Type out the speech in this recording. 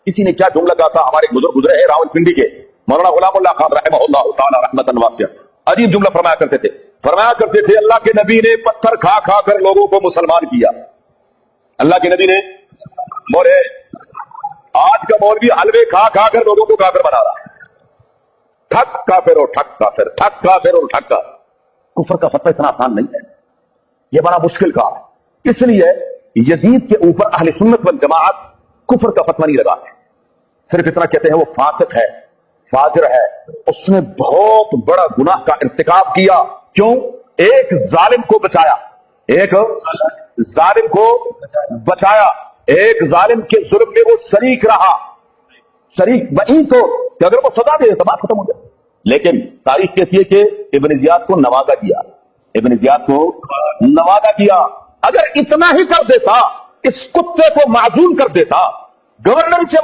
کسی نے کیا جملہ کہا تھا، ہمارے بزرگ گزرے ہیں راولپنڈی کے مولانا غلام اللہ خان رحمہ اللہ تعالی رحمتاً واسعہ، عجیب جملہ فرمایا کرتے تھے اللہ کے نبی نے پتھر کھا کھا کر لوگوں کو مسلمان کیا. اللہ کے نبی نے مولے آج کا مولوی حلوے کھا کھا کر لوگوں کو کافر بنا رہا ہے. ٹھک کافر اور ٹھک کافر، ٹھک کافر اور ٹھک کافر. کفر کا فتویٰ اتنا آسان نہیں ہے، یہ بڑا مشکل کام ہے. اس لیے یزید کے اوپر اہل سنت والجماعت کفر کا فتویٰ نہیں لگاتے، صرف اتنا کہتے ہیں وہ فاسق ہے، فاجر ہے، اس نے بہت بڑا گناہ کا ارتکاب کیا. کیوں؟ ایک ظالم کو بچایا، ایک ظالم کو بچایا، ایک ظالم کے ظلم میں وہ شریک رہا. شریک وہی تو کہ اگر وہ سزا دے تو بات ختم ہو جائے. لیکن تاریخ کہتی ہے کہ ابن زیاد کو نوازا کیا، ابن زیاد کو نوازا کیا. اگر اتنا ہی کر دیتا، اس کتے کو معزول کر دیتا، گورنر سے